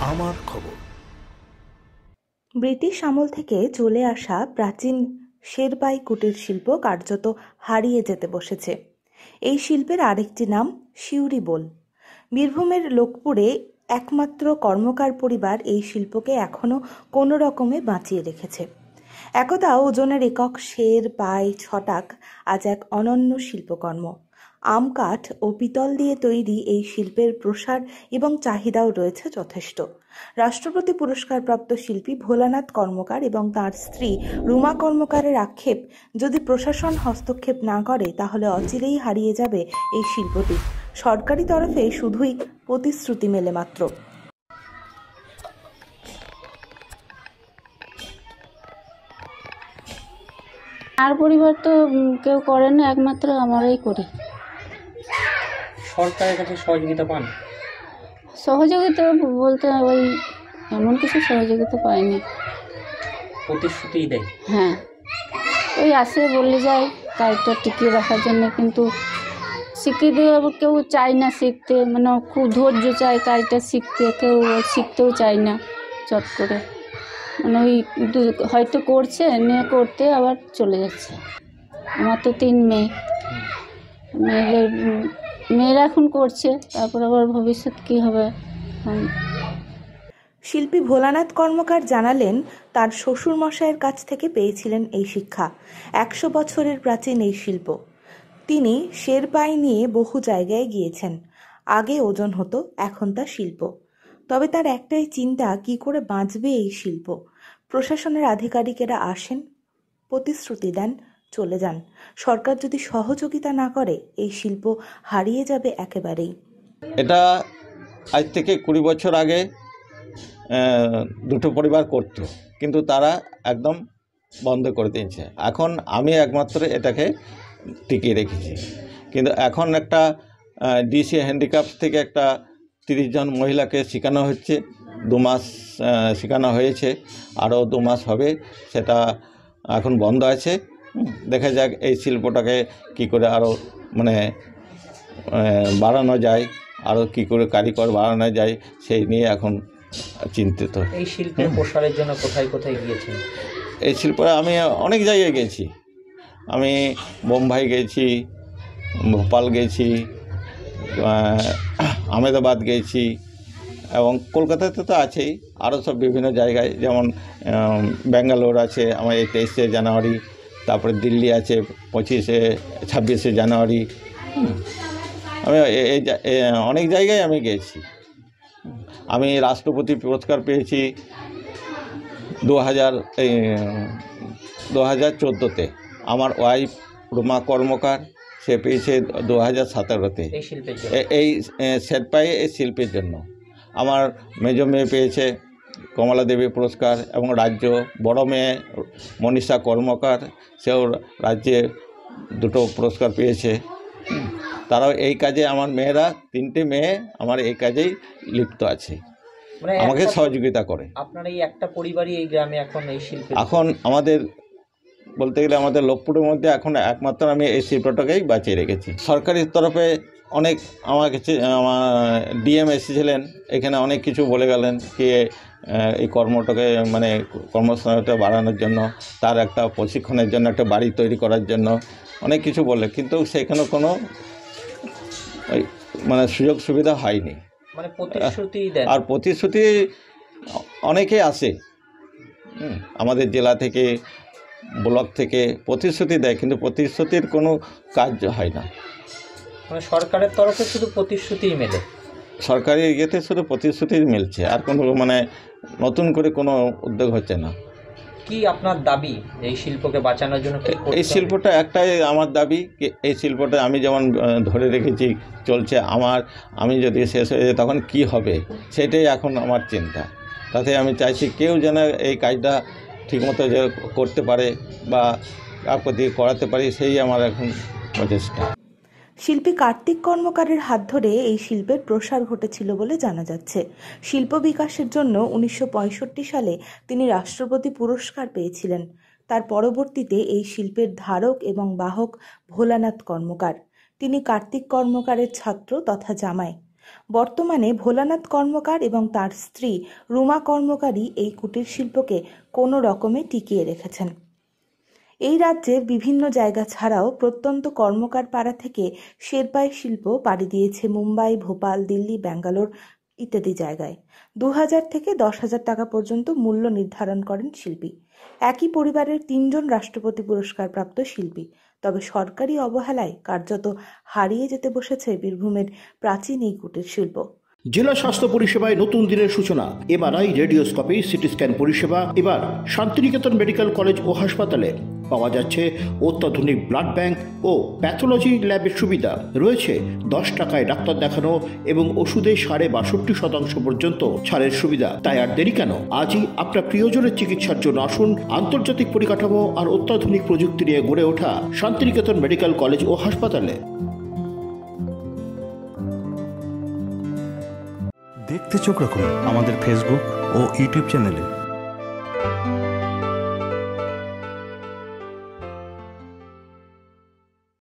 আমার খবর। ব্রিটিশ আমল থেকে চলে আসা প্রাচীন শেরপাই কুটির শিল্প কার্যত হারিয়ে যেতে বসেছে। এই শিল্পের আরেকটি নাম সিউড়ি বোল। বীরভূমের লোকপুরে একমাত্র কর্মকার পরিবার এই শিল্পকে এখনো কোনো রকমে বাঁচিয়ে রেখেছে। একদা ওজনের একক শের, পাই, ছটাক আজ এক অনন্য শিল্পকর্ম। আম কাঠ ও পিতল দিয়ে তৈরি এই শিল্পের প্রসার এবং চাহিদাও রয়েছে যথেষ্ট। রাষ্ট্রপতি পুরস্কারপ্রাপ্ত শিল্পী ভোলানাথ কর্মকার এবং তাঁর স্ত্রী রুমা কর্মকারের আক্ষেপ, যদি প্রশাসন হস্তক্ষেপ না করে তাহলে অচিরেই হারিয়ে যাবে এই শিল্পটি। সরকারি তরফে শুধুই প্রতিশ্রুতি মেলে মাত্র। আর পরিবার তো কেউ করে না, একমাত্র আমরাই করি। সরকারের কাছে সহযোগিতা পান? সহযোগিতা বলতে ওই এমন কিছু সহযোগিতা পাইনি। প্রতিশ্রুতিই দেয়? হ্যাঁ, ওই আসে বলে যায় কাজটা টিকিয়ে রাখার জন্য, কিন্তু শিখিয়ে কেউ চায় না শিখতে, মানে খুব ধৈর্য চায় কাজটা শিখতে, কেউ শিখতেও চায় না চট করে, মানে ওই হয়তো করছে নিয়ে করতে আবার চলে যাচ্ছে। আমার তো 3 মেয়ে, মেয়েরা এখন করছে, তারপর আবার ভবিষ্যৎ কী হবে। শিল্পী ভোলানাথ কর্মকার জানালেন, তার শ্বশুরমশাইয়ের কাছ থেকে পেয়েছিলেন এই শিক্ষা। 100 বছরের প্রাচীন এই শিল্প। তিনি শেরপাই নিয়ে বহু জায়গায় গিয়েছেন। আগে ওজন হতো, এখন তা শিল্প। তবে তার একটাই চিন্তা, কি করে বাঁচবে এই শিল্প। প্রশাসনের আধিকারিকেরা আসেন, প্রতিশ্রুতি দেন, চলে যান। সরকার যদি সহযোগিতা না করে এই শিল্প হারিয়ে যাবে একেবারেই। এটা আজ থেকে 20 বছর আগে দুটো পরিবার করত, কিন্তু তারা একদম বন্ধ করে দিয়েছে। এখন আমি একমাত্র এটাকে টিকিয়ে রেখেছি। কিন্তু এখন একটা ডিসি হ্যান্ডিক্রাফট থেকে একটা 30 জন মহিলাকে শেখানো হচ্ছে। 2 মাস শেখানো হয়েছে, আরও 2 মাস হবে। সেটা এখন বন্ধ আছে। দেখা যাক এই শিল্পটাকে কি করে আরও মানে বাড়ানো যায়, আরও কি করে কারিগর বাড়ানো যায়, সেই নিয়ে এখন চিন্তিত। এই শিল্পের প্রসারের জন্য কোথায় কোথায় গিয়েছেন? এই শিল্পে আমি অনেক জায়গায় গেছি। আমি বোম্বাই গেছি, ভোপাল গেছি, আহমেদাবাদ গেছি, এবং কলকাতাতে তো আছেই, আরও সব বিভিন্ন জায়গায়, যেমন ব্যাঙ্গালোর আছে আমার এই 23শে জানুয়ারি, তারপরে দিল্লি আছে 26শে জানুয়ারি। আমি অনেক জায়গায় আমি গেছি। আমি রাষ্ট্রপতি পুরস্কার পেয়েছি 2014-তে। আমার ওয়াইফ রুমা কর্মকার, সে পেয়েছে 2017-তে এই শেরপাই এই শিল্পের জন্য। আমার মেজ মেয়ে পেয়েছে কমলা দেবী পুরস্কার, এবং রাজ্য বড় মেয়ে মনীষা কর্মকার, সেও রাজ্যে 2টো পুরস্কার পেয়েছে। তারাও এই কাজে, আমার মেয়েরা 3টে মেয়ে আমার এই কাজেই লিপ্ত আছে, আমাকে সহযোগিতা করে। আপনার এই একটা পরিবারই এই গ্রামে এখন এই শিল্পে? এখন আমাদের বলতে গেলে আমাদের লোকপুরের মধ্যে এখন একমাত্র আমি এই শিল্পটাকেই বাঁচিয়ে রেখেছি। সরকারি তরফে অনেক আমার কাছে আমার ডিএম এসেছিলেন, এখানে অনেক কিছু বলে গেলেন কি এই কর্মটাকে মানে কর্মসংস্থানটা বাড়ানোর জন্য, তার একটা প্রশিক্ষণের জন্য, একটা বাড়ি তৈরি করার জন্য অনেক কিছু বলে, কিন্তু সেখানে কোনো মানে সুযোগ সুবিধা হয়নি। মানে প্রতিশ্রুতি দেন? আর প্রতিশ্রুতি অনেকেই আসে আমাদের জেলা থেকে, ব্লক থেকে প্রতিশ্রুতি দেয়, কিন্তু প্রতিশ্রুতির কোনো কাজ হয় না। মানে সরকারের তরফে শুধু প্রতিশ্রুতিই মেলে? সরকারি ইয়েতে শুধু প্রতিশ্রুতি মিলছে, আর কোনো মানে নতুন করে কোনো উদ্যোগ হচ্ছে না। কি আপনার দাবি এই শিল্পকে বাঁচানোর জন্য? এই শিল্পটা একটাই আমার দাবি, এই শিল্পটা আমি যেমন ধরে রেখেছি চলছে, আমি যদি শেষ হয়ে যায় তখন কি হবে, সেটাই এখন আমার চিন্তা। তাতে আমি চাইছি কেউ যেন এই কাজটা ঠিকমতো যে করতে পারে বা কাউকে করাতে পারি, সেই আমার এখন প্রচেষ্টা। শিল্পী কার্তিক কর্মকারের হাত ধরে এই শিল্পের প্রসার ঘটেছিল বলে জানা যাচ্ছে। শিল্প বিকাশের জন্য 1965 সালে তিনি রাষ্ট্রপতি পুরস্কার পেয়েছিলেন। তার পরবর্তীতে এই শিল্পের ধারক এবং বাহক ভোলানাথ কর্মকার। তিনি কার্তিক কর্মকারের ছাত্র তথা জামাই। বর্তমানে ভোলানাথ কর্মকার এবং তার স্ত্রী রুমা কর্মকারই এই কুটির শিল্পকে কোনো রকমে টিকিয়ে রেখেছেন। এই রাজ্যের বিভিন্ন জায়গা ছাড়াও প্রত্যন্ত কর্মকার পাড়া থেকে শেরপাই শিল্প পাড়ি দিয়েছে মুম্বাই, ভোপাল, দিল্লি, ব্যাঙ্গালোর ইত্যাদি জায়গায়। 2000 থেকে 10,000 টাকা পর্যন্ত মূল্য নির্ধারণ করেন শিল্পী। একই পরিবারের 3 জন রাষ্ট্রপতি পুরস্কার প্রাপ্ত শিল্পী। তবে সরকারি অবহেলায় কার্যত হারিয়ে যেতে বসেছে বীরভূমের প্রাচীন এই কুটির শিল্প। জেলা স্বাস্থ্য পরিষেবায় নতুন দিনের সূচনা। এমআরআই, রেডিওস্কোপি, সিটি স্ক্যান পরিষেবা এবার শান্তিনিকেতন মেডিকেল কলেজ ও হাসপাতালে। পাওয়া যাচ্ছে অত্যাধুনিক ব্লাড ব্যাংক ও প্যাথোলজি ল্যাবের সুবিধা। রয়েছে 10 টাকায় ডাক্তার দেখানো এবং ওষুধে 62.5% পর্যন্ত ছাড়ের সুবিধা। তাই আর দেরি কেন? আজই আপনার প্রিয়জনের চিকিৎসার জন্য আসুন আন্তর্জাতিক পরিকাঠামো আর অত্যাধুনিক প্রযুক্তি নিয়ে গড়ে ওঠা শান্তিনিকেতন মেডিকেল কলেজ ও হাসপাতালে। দেখতে চোখ রাখুন আমাদের ফেসবুক ও ইউটিউব চ্যানেলে।